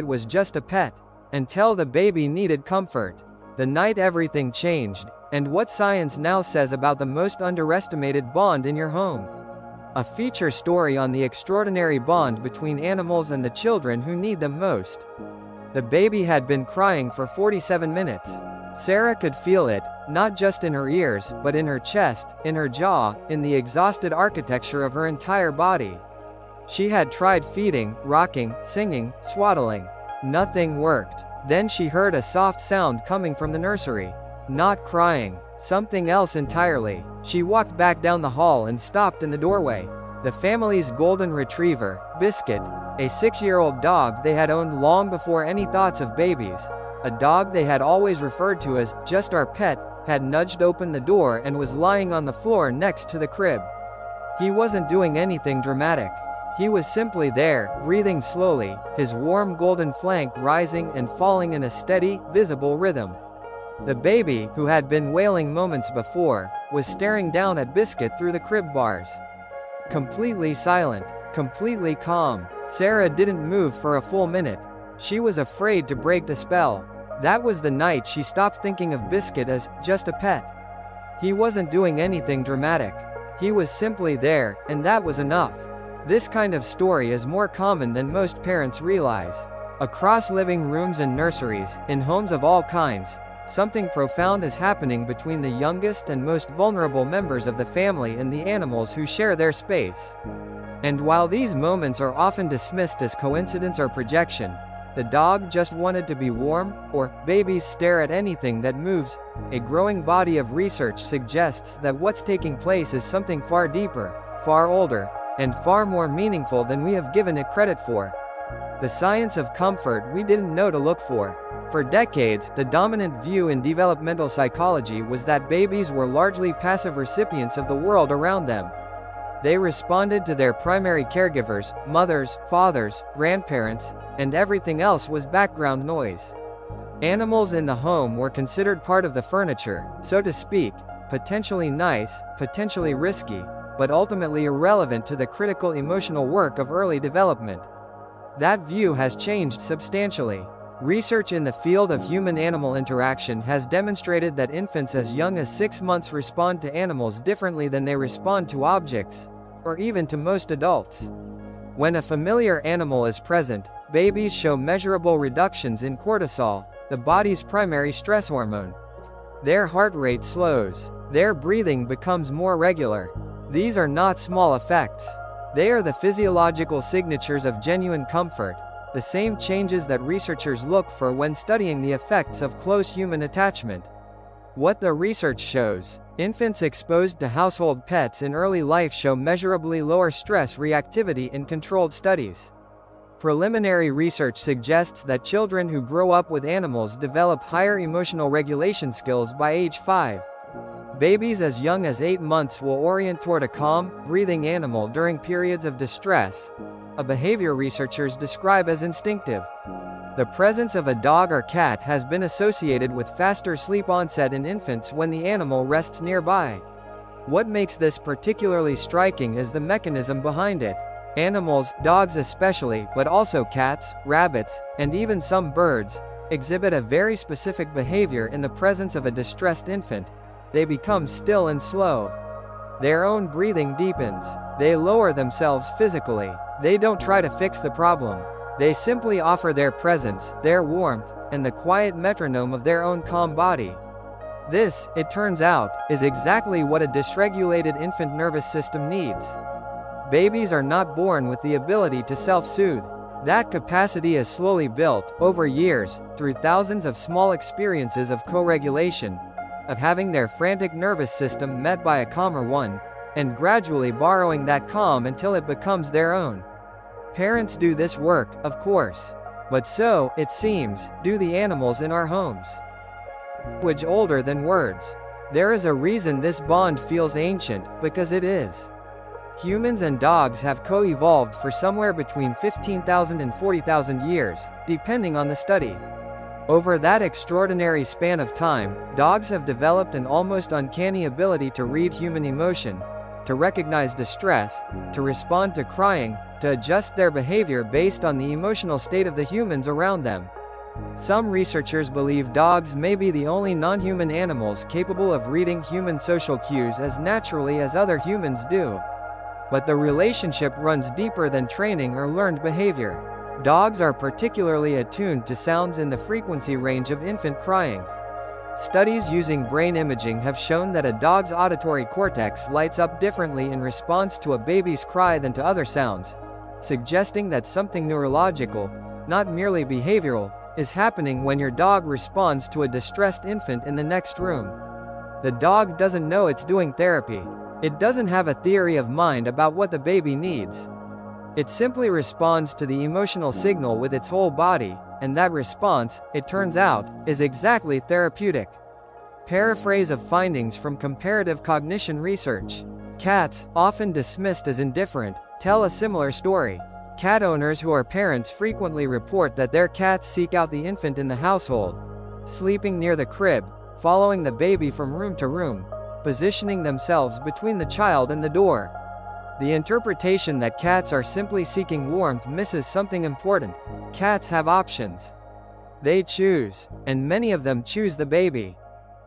it was just a pet, until the baby needed comfort. The night everything changed, and what science now says about the most underestimated bond in your home. A feature story on the extraordinary bond between animals and the children who need them most. The baby had been crying for 47 minutes. Sarah could feel it, not just in her ears, but in her chest, in her jaw, in the exhausted architecture of her entire body. She had tried feeding, rocking, singing, swaddling. Nothing worked. Then she heard a soft sound coming from the nursery. Not crying. Something else entirely. She walked back down the hall and stopped in the doorway. The family's golden retriever, Biscuit, a 6-year-old dog they had owned long before any thoughts of babies, a dog they had always referred to as just our pet, had nudged open the door and was lying on the floor next to the crib. He wasn't doing anything dramatic. He was simply there, breathing slowly, his warm golden flank rising and falling in a steady, visible rhythm. The baby, who had been wailing moments before, was staring down at Biscuit through the crib bars. Completely silent, completely calm. Sarah didn't move for a full minute. She was afraid to break the spell. That was the night she stopped thinking of Biscuit as just a pet. He wasn't doing anything dramatic. He was simply there, and that was enough. This kind of story is more common than most parents realize. Across living rooms and nurseries, in homes of all kinds, something profound is happening between the youngest and most vulnerable members of the family and the animals who share their space. And while these moments are often dismissed as coincidence or projection, the dog just wanted to be warm, or babies stare at anything that moves, a growing body of research suggests that what's taking place is something far deeper, far older, and far more meaningful than we have given it credit for. The science of comfort we didn't know to look for. For decades, the dominant view in developmental psychology was that babies were largely passive recipients of the world around them. They responded to their primary caregivers, mothers, fathers, grandparents, and everything else was background noise. Animals in the home were considered part of the furniture, so to speak, potentially nice, potentially risky, but ultimately irrelevant to the critical emotional work of early development. That view has changed substantially. Research in the field of human-animal interaction has demonstrated that infants as young as 6 months respond to animals differently than they respond to objects, or even to most adults. When a familiar animal is present, babies show measurable reductions in cortisol, the body's primary stress hormone. Their heart rate slows. Their breathing becomes more regular. These are not small effects. They are the physiological signatures of genuine comfort, the same changes that researchers look for when studying the effects of close human attachment. What the research shows: infants exposed to household pets in early life show measurably lower stress reactivity in controlled studies. Preliminary research suggests that children who grow up with animals develop higher emotional regulation skills by age 5. Babies as young as 8 months will orient toward a calm, breathing animal during periods of distress, a behavior researchers describe as instinctive. The presence of a dog or cat has been associated with faster sleep onset in infants when the animal rests nearby. What makes this particularly striking is the mechanism behind it. Animals, dogs especially, but also cats, rabbits, and even some birds, exhibit a very specific behavior in the presence of a distressed infant. They become still and slow. Their own breathing deepens. They lower themselves physically. They don't try to fix the problem. They simply offer their presence, their warmth, and the quiet metronome of their own calm body. This, it turns out, is exactly what a dysregulated infant nervous system needs. Babies are not born with the ability to self-soothe. That capacity is slowly built, over years, through thousands of small experiences of co-regulation, of having their frantic nervous system met by a calmer one, and gradually borrowing that calm until it becomes their own. Parents do this work, of course. But so, it seems, do the animals in our homes. Language older than words. There is a reason this bond feels ancient, because it is. Humans and dogs have co-evolved for somewhere between 15,000 and 40,000 years, depending on the study. Over that extraordinary span of time, dogs have developed an almost uncanny ability to read human emotion, to recognize distress, to respond to crying, to adjust their behavior based on the emotional state of the humans around them. Some researchers believe dogs may be the only non-human animals capable of reading human social cues as naturally as other humans do. But the relationship runs deeper than training or learned behavior. Dogs are particularly attuned to sounds in the frequency range of infant crying. Studies using brain imaging have shown that a dog's auditory cortex lights up differently in response to a baby's cry than to other sounds, suggesting that something neurological, not merely behavioral, is happening when your dog responds to a distressed infant in the next room. The dog doesn't know it's doing therapy. It doesn't have a theory of mind about what the baby needs. It simply responds to the emotional signal with its whole body, and that response, it turns out, is exactly therapeutic. Paraphrase of findings from comparative cognition research. Cats, often dismissed as indifferent, tell a similar story. Cat owners who are parents frequently report that their cats seek out the infant in the household, sleeping near the crib, following the baby from room to room, positioning themselves between the child and the door. The interpretation that cats are simply seeking warmth misses something important. Cats have options. They choose, and many of them choose the baby.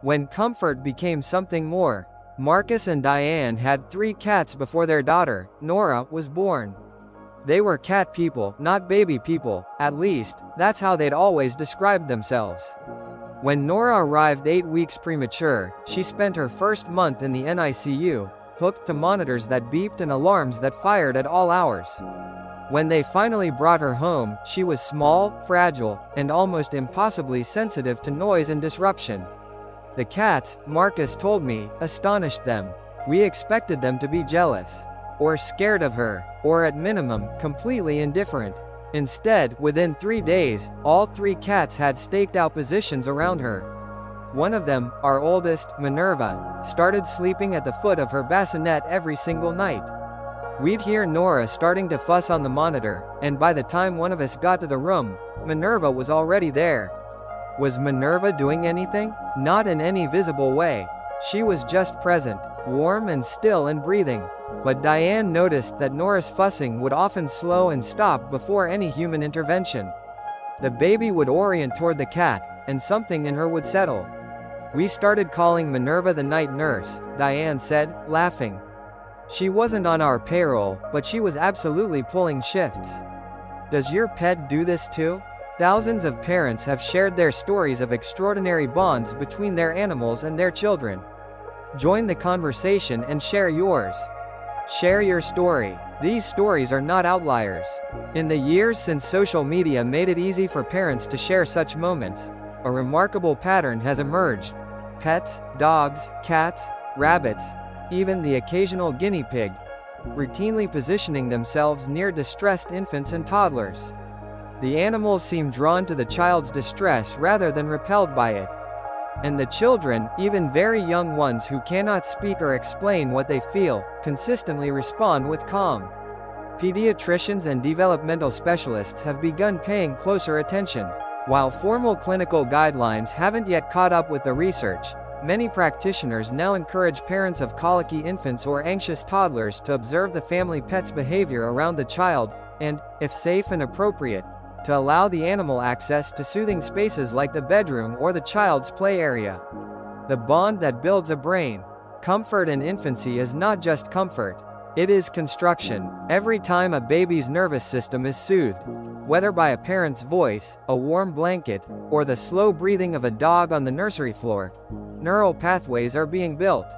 When comfort became something more, Marcus and Diane had 3 cats before their daughter, Nora, was born. They were cat people, not baby people, at least, that's how they'd always described themselves. When Nora arrived 8 weeks premature, she spent her first month in the NICU, hooked to monitors that beeped and alarms that fired at all hours. When they finally brought her home, she was small, fragile, and almost impossibly sensitive to noise and disruption. The cats, Marcus told me, astonished them. We expected them to be jealous, or scared of her, or at minimum, completely indifferent. Instead, within 3 days, all 3 cats had staked out positions around her. One of them, our oldest, Minerva, started sleeping at the foot of her bassinet every single night. We'd hear Nora starting to fuss on the monitor, and by the time one of us got to the room, Minerva was already there. Was Minerva doing anything? Not in any visible way. She was just present, warm and still and breathing. But Diane noticed that Nora's fussing would often slow and stop before any human intervention. The baby would orient toward the cat, and something in her would settle. We started calling Minerva the night nurse, Diane said, laughing. She wasn't on our payroll, but she was absolutely pulling shifts. Does your pet do this too? Thousands of parents have shared their stories of extraordinary bonds between their animals and their children. Join the conversation and share yours. Share your story. These stories are not outliers. In the years since social media made it easy for parents to share such moments, a remarkable pattern has emerged. Pets, dogs, cats, rabbits, even the occasional guinea pig, routinely positioning themselves near distressed infants and toddlers. The animals seem drawn to the child's distress rather than repelled by it. And the children, even very young ones who cannot speak or explain what they feel, consistently respond with calm. Pediatricians and developmental specialists have begun paying closer attention. While formal clinical guidelines haven't yet caught up with the research, many practitioners now encourage parents of colicky infants or anxious toddlers to observe the family pet's behavior around the child, and, if safe and appropriate, to allow the animal access to soothing spaces like the bedroom or the child's play area. The bond that builds a brain. Comfort in infancy is not just comfort. It is construction. Every time a baby's nervous system is soothed, whether by a parent's voice, a warm blanket, or the slow breathing of a dog on the nursery floor, neural pathways are being built.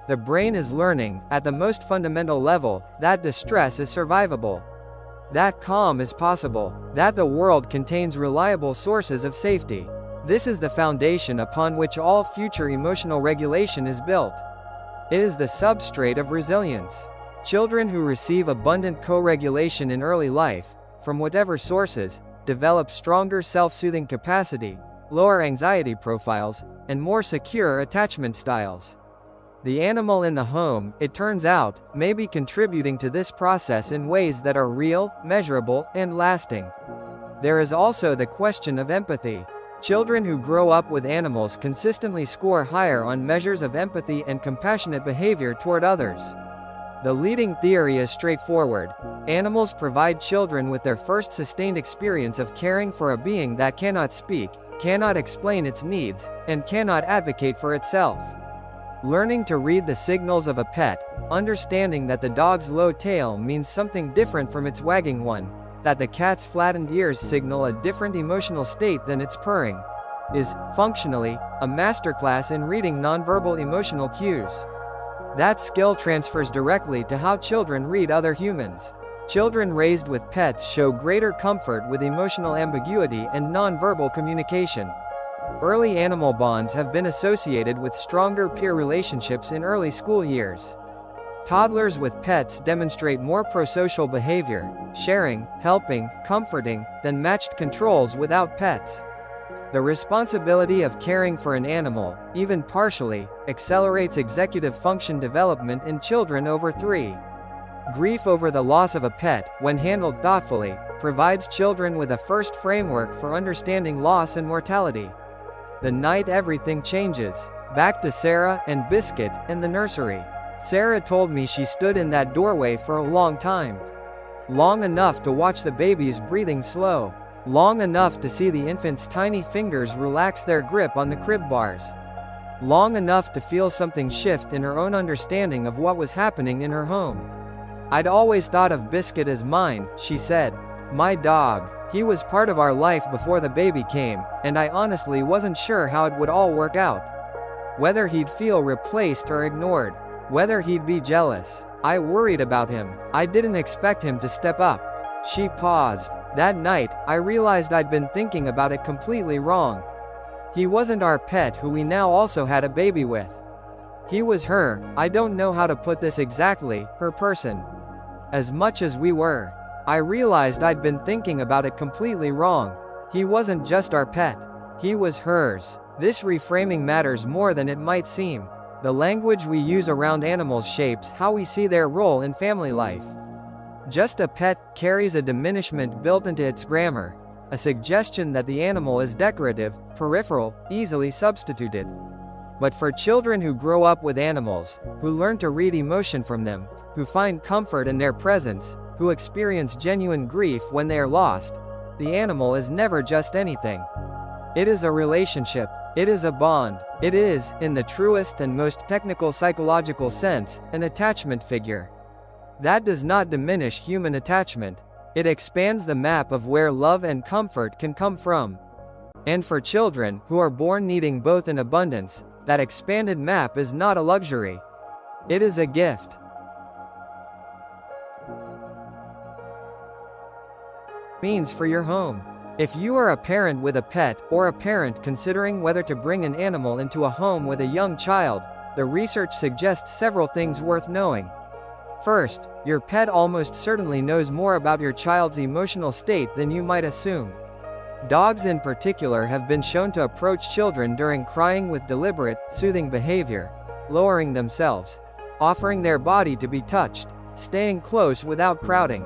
The brain is learning, at the most fundamental level, that distress is survivable. That calm is possible, that the world contains reliable sources of safety. This is the foundation upon which all future emotional regulation is built. It is the substrate of resilience. Children who receive abundant co-regulation in early life, from whatever sources, develop stronger self-soothing capacity, lower anxiety profiles, and more secure attachment styles. The animal in the home, it turns out, may be contributing to this process in ways that are real, measurable, and lasting. There is also the question of empathy. Children who grow up with animals consistently score higher on measures of empathy and compassionate behavior toward others. The leading theory is straightforward. Animals provide children with their first sustained experience of caring for a being that cannot speak, cannot explain its needs, and cannot advocate for itself. Learning to read the signals of a pet, understanding that the dog's low tail means something different from its wagging one, that the cat's flattened ears signal a different emotional state than its purring, is, functionally, a masterclass in reading nonverbal emotional cues. That skill transfers directly to how children read other humans. Children raised with pets show greater comfort with emotional ambiguity and nonverbal communication. Early animal bonds have been associated with stronger peer relationships in early school years. Toddlers with pets demonstrate more prosocial behavior, sharing, helping, comforting, than matched controls without pets. The responsibility of caring for an animal, even partially, accelerates executive function development in children over 3. Grief over the loss of a pet, when handled thoughtfully, provides children with a first framework for understanding loss and mortality. The night everything changes. Back to Sarah and Biscuit in the nursery. Sarah told me she stood in that doorway for a long time. Long enough to watch the baby's breathing slow. Long enough to see the infant's tiny fingers relax their grip on the crib bars. Long enough to feel something shift in her own understanding of what was happening in her home. I'd always thought of Biscuit as mine, she said. My dog. He was part of our life before the baby came, and I honestly wasn't sure how it would all work out. Whether he'd feel replaced or ignored. Whether he'd be jealous. I worried about him. I didn't expect him to step up. She paused. That night, I realized I'd been thinking about it completely wrong. He wasn't our pet who we now also had a baby with. He was her, I don't know how to put this exactly, her person. As much as we were. I realized I'd been thinking about it completely wrong. He wasn't just our pet. He was hers. This reframing matters more than it might seem. The language we use around animals shapes how we see their role in family life. Just a pet carries a diminishment built into its grammar, a suggestion that the animal is decorative, peripheral, easily substituted. But for children who grow up with animals, who learn to read emotion from them, who find comfort in their presence, who experience genuine grief when they are lost, the animal is never just anything. It is a relationship. It is a bond. It is, in the truest and most technical psychological sense, an attachment figure. That does not diminish human attachment. It expands the map of where love and comfort can come from. And for children, who are born needing both in abundance, that expanded map is not a luxury. It is a gift. Means for your home. If you are a parent with a pet, or a parent considering whether to bring an animal into a home with a young child, the research suggests several things worth knowing. First, your pet almost certainly knows more about your child's emotional state than you might assume. Dogs in particular have been shown to approach children during crying with deliberate, soothing behavior, lowering themselves, offering their body to be touched, staying close without crowding.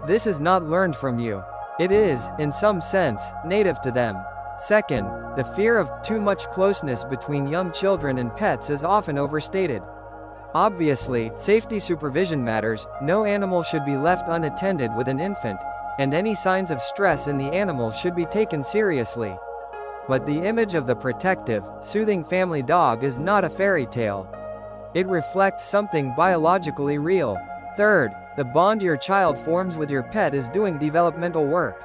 This is not learned from you. It is, in some sense, native to them. Second, the fear of too much closeness between young children and pets is often overstated. Obviously, safety supervision matters. No animal should be left unattended with an infant, and any signs of stress in the animal should be taken seriously. But the image of the protective, soothing family dog is not a fairy tale. It reflects something biologically real. Third, the bond your child forms with your pet is doing developmental work.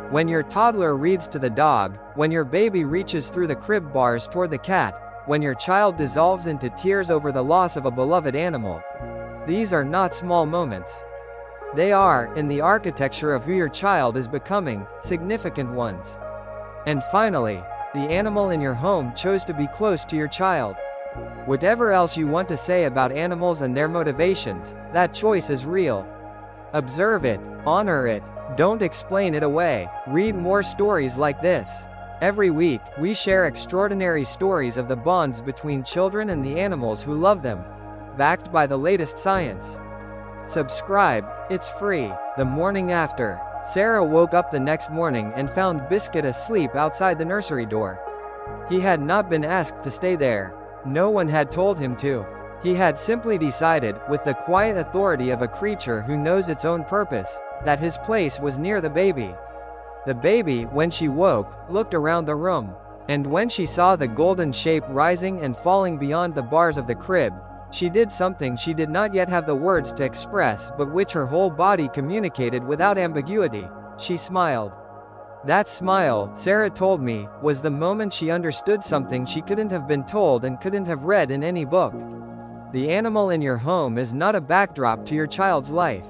When your toddler reads to the dog, when your baby reaches through the crib bars toward the cat, when your child dissolves into tears over the loss of a beloved animal. These are not small moments. They are, in the architecture of who your child is becoming, significant ones. And finally, the animal in your home chose to be close to your child. Whatever else you want to say about animals and their motivations, that choice is real. Observe it, honor it, don't explain it away. Read more stories like this. Every week, we share extraordinary stories of the bonds between children and the animals who love them, backed by the latest science. Subscribe, it's free. The morning after, Sarah woke up the next morning and found Biscuit asleep outside the nursery door. He had not been asked to stay there. No one had told him to. He had simply decided, with the quiet authority of a creature who knows its own purpose, that his place was near the baby. The baby, when she woke, looked around the room. And when she saw the golden shape rising and falling beyond the bars of the crib, she did something she did not yet have the words to express but which her whole body communicated without ambiguity. She smiled. That smile, Sarah told me, was the moment she understood something she couldn't have been told and couldn't have read in any book. The animal in your home is not a backdrop to your child's life.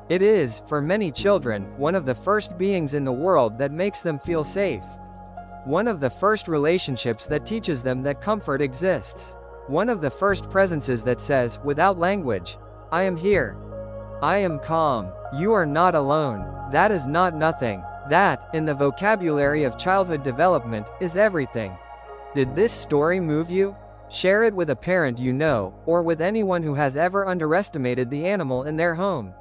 It is, for many children, one of the first beings in the world that makes them feel safe. One of the first relationships that teaches them that comfort exists. One of the first presences that says, without language, I am here. I am calm. You are not alone. That is not nothing. That, in the vocabulary of childhood development, is everything. Did this story move you? Share it with a parent you know, or with anyone who has ever underestimated the animal in their home.